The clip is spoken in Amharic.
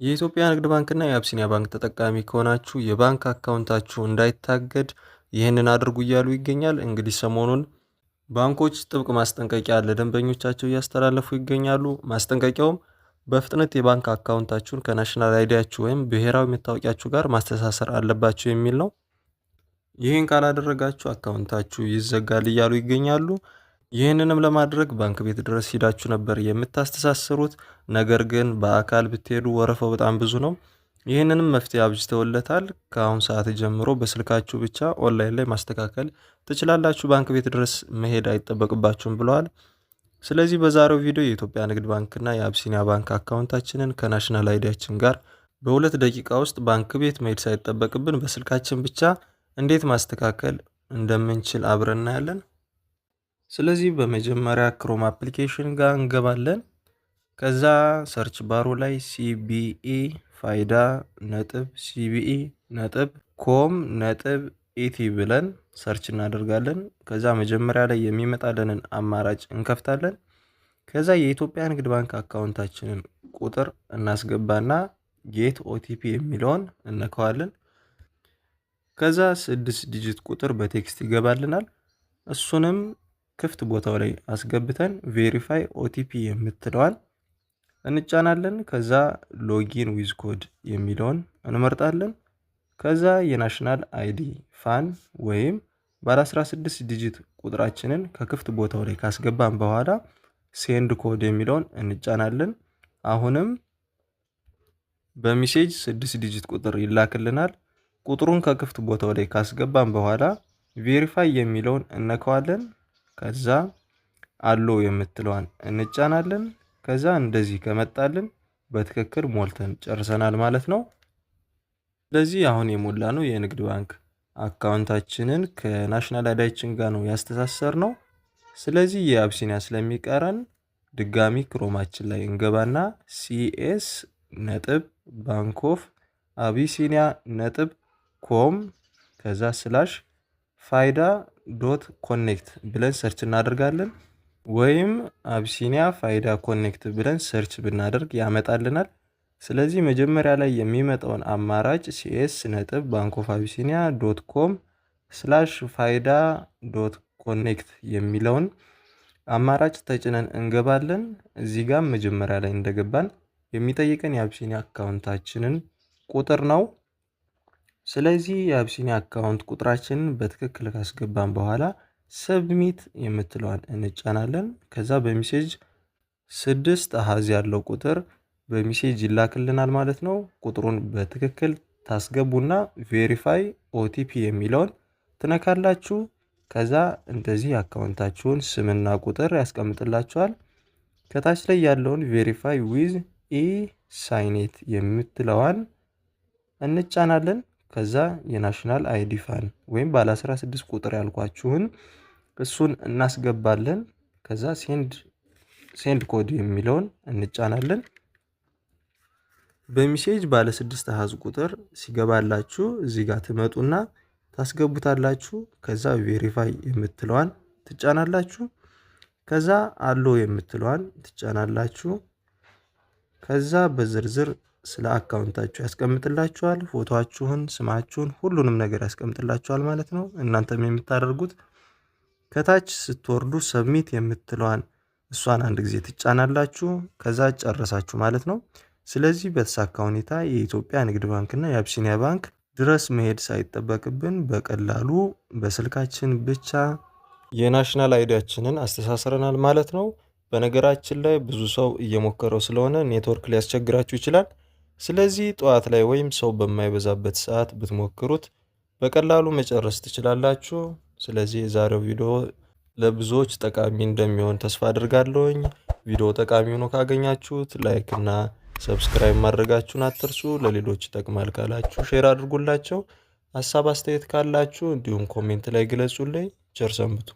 የኢትዮጵያ ንግድ ባንክና የአቢሲኒያ ባንክ ተጠቃሚ ከሆናችሁ የባንክ አካውንታችሁ እንዳይታገድ ይህንን አድርጉ እያሉ ይገኛል። እንግዲህ ሰሞኑን ባንኮች ጥብቅ ማስጠንቀቂያ ለደንበኞቻቸው እያስተላለፉ ይገኛሉ። ማስጠንቀቂያውም በፍጥነት የባንክ አካውንታችሁን ከናሽናል አይዲያችሁ ወይም ብሔራዊ መታወቂያችሁ ጋር ማስተሳሰር አለባችሁ የሚል ነው። ይህን ካላደረጋችሁ አካውንታችሁ ይዘጋል እያሉ ይገኛሉ። ይህንንም ለማድረግ ባንክ ቤት ድረስ ሂዳችሁ ነበር የምታስተሳስሩት። ነገር ግን በአካል ብትሄዱ ወረፋው በጣም ብዙ ነው። ይህንንም መፍትሄ አብጅተውለታል። ከአሁን ሰዓት ጀምሮ በስልካችሁ ብቻ ኦንላይን ላይ ማስተካከል ትችላላችሁ። ባንክ ቤት ድረስ መሄድ አይጠበቅባችሁም ብለዋል። ስለዚህ በዛሬው ቪዲዮ የኢትዮጵያ ንግድ ባንክና የአቢሲኒያ ባንክ አካውንታችንን ከናሽናል አይዲያችን ጋር በ2 ደቂቃ ውስጥ ባንክ ቤት መሄድ ሳይጠበቅብን በስልካችን ብቻ እንዴት ማስተካከል እንደምንችል አብረን እናያለን። ስለዚህ በመጀመሪያ ክሮም አፕሊኬሽን ጋር እንገባለን። ከዛ ሰርች ባሩ ላይ cbe.cbe.com.et ብለን ሰርች እናደርጋለን። ከዛ መጀመሪያ ላይ የሚመጣልንን አማራጭ እንከፍታለን። ከዛ የኢትዮጵያ ንግድ ባንክ አካውንታችንን ቁጥር እናስገባና ጌት ኦቲፒ የሚለውን እንነካዋለን። ከዛ 6 ዲጂት ቁጥር በቴክስት ይገባልናል። እሱንም ክፍት ቦታው ላይ አስገብተን ቬሪፋይ ኦቲፒ የምትለዋን እንጫናለን። ከዛ ሎጊን ዊዝ ኮድ የሚለውን እንመርጣለን። ከዛ የናሽናል አይዲ ፋን ወይም ባለ 16 ዲጂት ቁጥራችንን ከክፍት ቦታው ላይ ካስገባን በኋላ ሴንድ ኮድ የሚለውን እንጫናለን። አሁንም በሜሴጅ 6 ዲጂት ቁጥር ይላክልናል። ቁጥሩን ከክፍት ቦታው ላይ ካስገባን በኋላ ቬሪፋይ የሚለውን እነካዋለን። ከዛ አሎ የምትለዋን እንጫናለን። ከዛ እንደዚህ ከመጣልን በትክክል ሞልተን ጨርሰናል ማለት ነው። ስለዚህ አሁን የሞላ ነው የንግድ ባንክ አካውንታችንን ከናሽናል አይዲያችን ጋር ነው ያስተሳሰርነው። ስለዚህ የአቢሲኒያ ስለሚቀረን ድጋሚ ክሮማችን ላይ እንገባና cs.bankofabyssinia.com ከዛ /fida.connect ብለን ሰርች እናደርጋለን። ወይም አቢሲኒያ ፋይዳ ኮኔክት ብለን ሰርች ብናደርግ ያመጣልናል። ስለዚህ መጀመሪያ ላይ የሚመጣውን አማራጭ cs.bankofabyssinia.com/fida.connect የሚለውን አማራጭ ተጭነን እንገባለን። እዚህ ጋር መጀመሪያ ላይ እንደገባን የሚጠይቀን የአቢሲኒያ አካውንታችንን ቁጥር ነው። ስለዚህ የአቢሲኒያ አካውንት ቁጥራችንን በትክክል ካስገባን በኋላ ሰብሚት የምትለዋን እንጫናለን። ከዛ በሜሴጅ 6 አሃዝ ያለው ቁጥር በሜሴጅ ይላክልናል ማለት ነው። ቁጥሩን በትክክል ታስገቡና ቬሪፋይ ኦቲፒ የሚለውን ትነካላችሁ። ከዛ እንደዚህ አካውንታችሁን ስምና ቁጥር ያስቀምጥላችኋል። ከታች ላይ ያለውን ቬሪፋይ ዊዝ ሳይኔት የምትለዋን እንጫናለን። ከዛ የናሽናል አይዲ ፋን ወይም ባለ 16 ቁጥር ያልኳችሁን እሱን እናስገባለን። ከዛ ሴንድ ኮድ የሚለውን እንጫናለን። በሜሴጅ ባለ 6 አሃዝ ቁጥር ሲገባላችሁ እዚህ ጋር ትመጡና ታስገቡታላችሁ። ከዛ ቬሪፋይ የምትለዋን ትጫናላችሁ። ከዛ አሎ የምትለዋን ትጫናላችሁ። ከዛ በዝርዝር ስለ አካውንታችሁ ያስቀምጥላችኋል። ፎቶአችሁን፣ ስማችሁን፣ ሁሉንም ነገር ያስቀምጥላችኋል ማለት ነው። እናንተም የምታደርጉት ከታች ስትወርዱ ሰብሚት የምትለዋን እሷን አንድ ጊዜ ትጫናላችሁ። ከዛ ጨረሳችሁ ማለት ነው። ስለዚህ በተሳካ ሁኔታ የኢትዮጵያ ንግድ ባንክና የአቢሲኒያ ባንክ ድረስ መሄድ ሳይጠበቅብን በቀላሉ በስልካችን ብቻ የናሽናል አይዲያችንን አስተሳስረናል ማለት ነው። በነገራችን ላይ ብዙ ሰው እየሞከረው ስለሆነ ኔትወርክ ሊያስቸግራችሁ ይችላል። ስለዚህ ጠዋት ላይ ወይም ሰው በማይበዛበት ሰዓት ብትሞክሩት በቀላሉ መጨረስ ትችላላችሁ። ስለዚህ የዛሬው ቪዲዮ ለብዙዎች ጠቃሚ እንደሚሆን ተስፋ አድርጋለሁኝ። ቪዲዮ ጠቃሚ ሆኖ ካገኛችሁት ላይክ እና ሰብስክራይብ ማድረጋችሁን አትርሱ። ለሌሎች ይጠቅማል ካላችሁ ሼር አድርጉላቸው። ሀሳብ አስተያየት ካላችሁ እንዲሁም ኮሜንት ላይ ግለጹልኝ። ቸር ሰንብቱ።